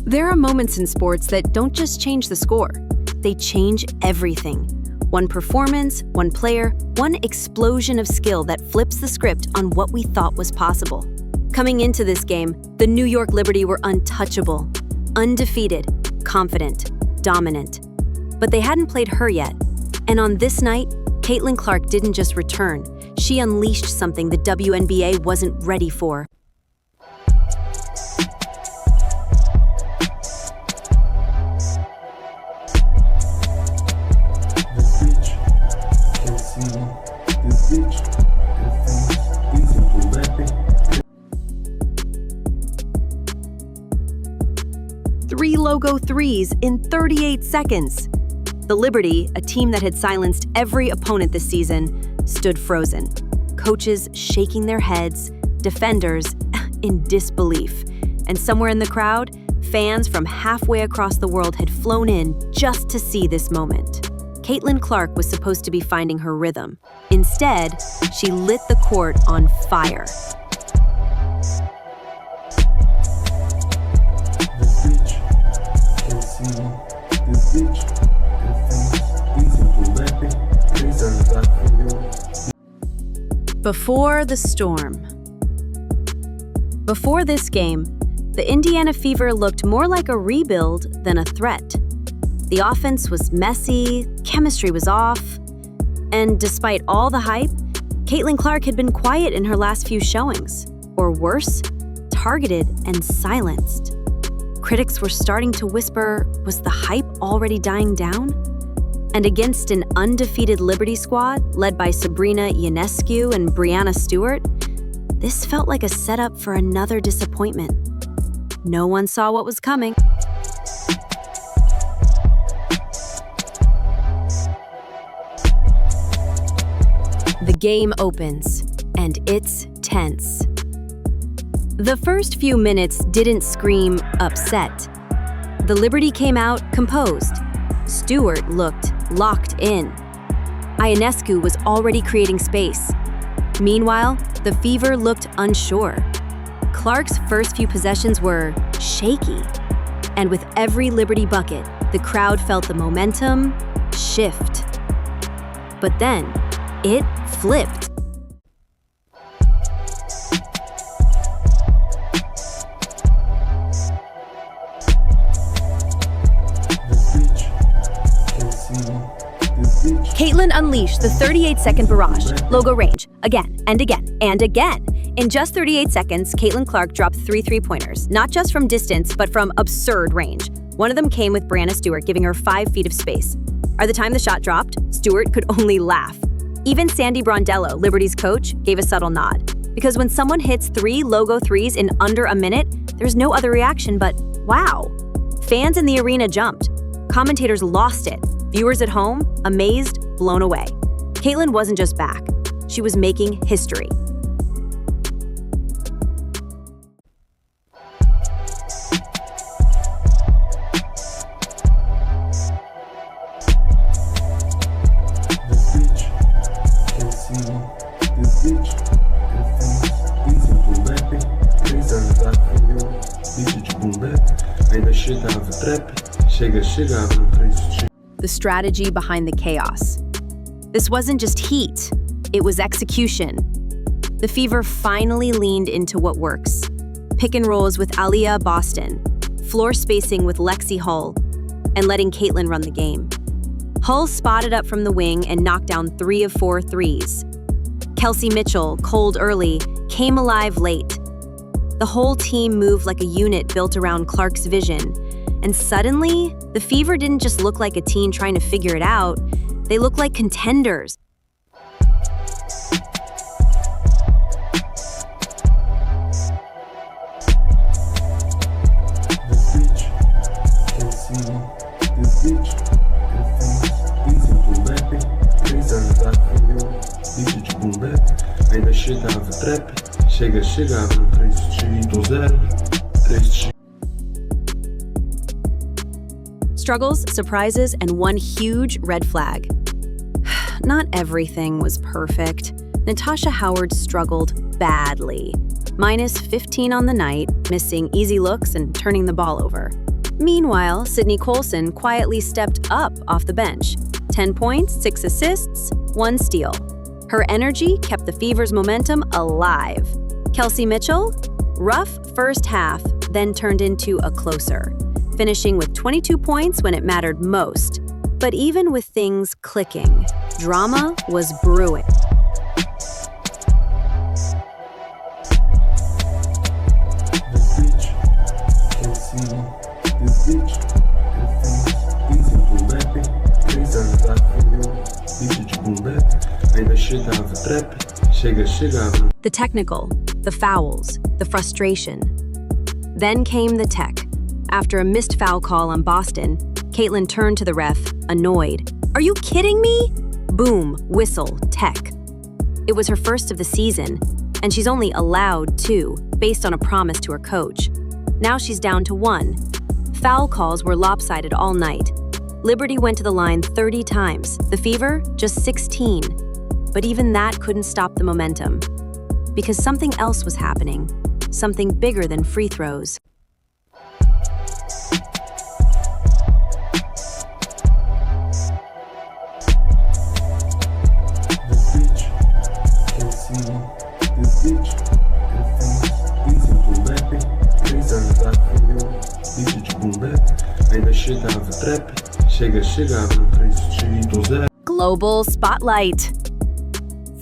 There are moments in sports that don't just change the score, they change everything. One performance, one player, one explosion of skill that flips the script on what we thought was possible. Coming into this game, the New York Liberty were untouchable, undefeated, confident, dominant. But they hadn't played her yet. And on this night, Caitlin Clark didn't just return, she unleashed something the WNBA wasn't ready for. Three logo threes in 38 seconds. The Liberty, a team that had silenced every opponent this season, stood frozen. Coaches shaking their heads, defenders in disbelief. And somewhere in the crowd, fans from halfway across the world had flown in just to see this moment. Caitlin Clark was supposed to be finding her rhythm. Instead, she lit the court on fire. Before the storm. Before this game, the Indiana Fever looked more like a rebuild than a threat. The offense was messy, chemistry was off, and despite all the hype, Caitlin Clark had been quiet in her last few showings, or worse, targeted and silenced. Critics were starting to whisper, was the hype already dying down? And against an undefeated Liberty squad led by Sabrina Ionescu and Brianna Stewart, this felt like a setup for another disappointment. No one saw what was coming. The game opens, and it's tense. The first few minutes didn't scream upset. The Liberty came out composed. Stewart looked locked in. Ionescu was already creating space. Meanwhile, the Fever looked unsure. Clark's first few possessions were shaky. And with every Liberty bucket, the crowd felt the momentum shift. But then, it flipped. Caitlin unleashed the 38-second barrage, logo range, again and again and again. In just 38 seconds, Caitlin Clark dropped 3 3-pointers, not just from distance, but from absurd range. One of them came with Brianna Stewart, giving her 5 feet of space. By the time the shot dropped, Stewart could only laugh. Even Sandy Brondello, Liberty's coach, gave a subtle nod. Because when someone hits 3 logo threes in under a minute, there's no other reaction but, wow. Fans in the arena jumped. Commentators lost it. Viewers at home, amazed, blown away. Caitlin wasn't just back. She was making history. The strategy behind the chaos. This wasn't just heat, it was execution. The Fever finally leaned into what works. Pick and rolls with Aaliyah Boston, floor spacing with Lexie Hull, and letting Caitlin run the game. Hull spotted up from the wing and knocked down 3 of 4 threes. Kelsey Mitchell, cold early, came alive late. The whole team moved like a unit built around Clark's vision. And suddenly, the Fever didn't just look like a team trying to figure it out, they looked like contenders. Chegava no 3-0, 3-0. Struggles, surprises, and one huge red flag. Not everything was perfect. Natasha Howard struggled badly. -15 on the night, missing easy looks and turning the ball over. Meanwhile, Sydney Colson quietly stepped up off the bench. 10 points, 6 assists, 1 steal. Her energy kept the Fever's momentum alive. Kelsey Mitchell? Rough first half, then turned into a closer, finishing with 22 points when it mattered most. But even with things clicking, drama was brewing. The technical, the fouls, the frustration. Then came the tech. After a missed foul call on Boston, Caitlin turned to the ref, annoyed. "Are you kidding me?" Boom, whistle, tech. It was her first of the season, and she's only allowed 2, based on a promise to her coach. Now she's down to 1. Foul calls were lopsided all night. Liberty went to the line 30 times, the Fever just 16. But even that couldn't stop the momentum. Because something else was happening, something bigger than free throws. Global Spotlight.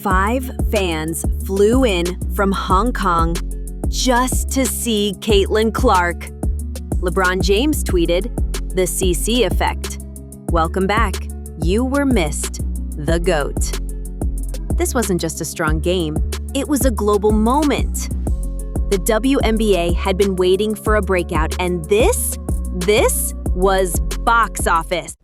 5 fans flew in from Hong Kong just to see Caitlin Clark. LeBron James tweeted, "The CC effect. Welcome back. You were missed. The GOAT." This wasn't just a strong game, it was a global moment. The WNBA had been waiting for a breakout, and this was box office.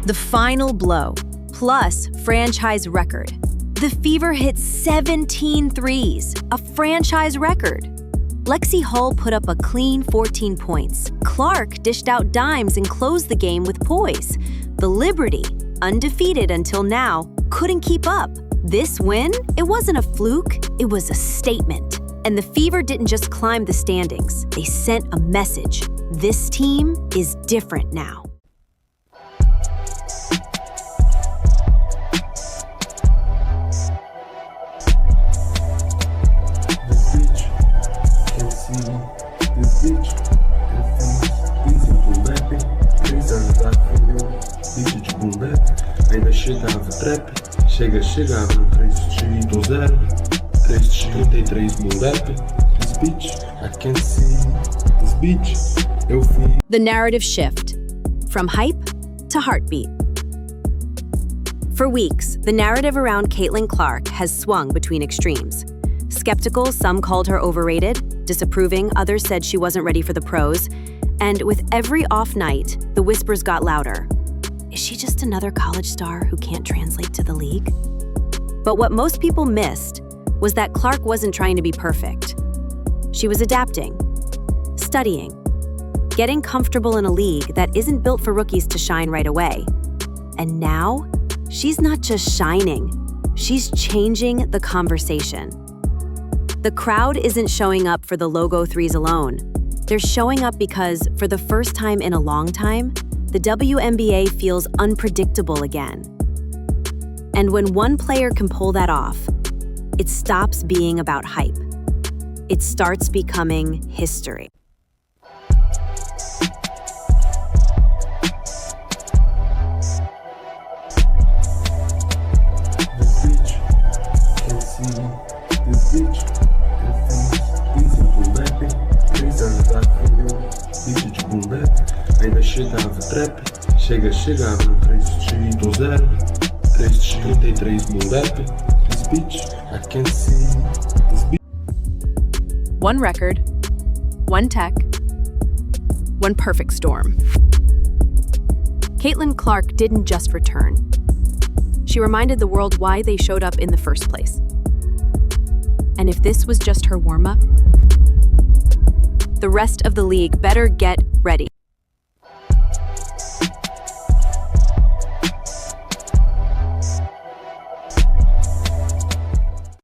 The final blow, plus franchise record. The Fever hit 17 threes, a franchise record. Lexie Hull put up a clean 14 points. Clark dished out dimes and closed the game with poise. The Liberty, undefeated until now, couldn't keep up. This win, it wasn't a fluke, it was a statement. And the Fever didn't just climb the standings, they sent a message. This team is different now. Chegava no 3-0, 3-33 moleque. This bitch, I can see. This bitch, eu vi. The narrative shift, from hype to heartbeat. For weeks, the narrative around Caitlin Clark has swung between extremes. Skeptical, some called her overrated. Disapproving, others said she wasn't ready for the pros. And with every off night, the whispers got louder. Is she just another college star who can't translate to the league? But what most people missed was that Clark wasn't trying to be perfect. She was adapting, studying, getting comfortable in a league that isn't built for rookies to shine right away. And now, she's not just shining, she's changing the conversation. The crowd isn't showing up for the logo threes alone. They're showing up because, for the first time in a long time, the WNBA feels unpredictable again. And when one player can pull that off, it stops being about hype. It starts becoming history. Ainda chegava trap, chegava no 3-0, 3-33 moleque. This bitch, I can see. This bitch. One record, one tech, one perfect storm. Caitlin Clark didn't just return. She reminded the world why they showed up in the first place. And if this was just her warm-up, the rest of the league better get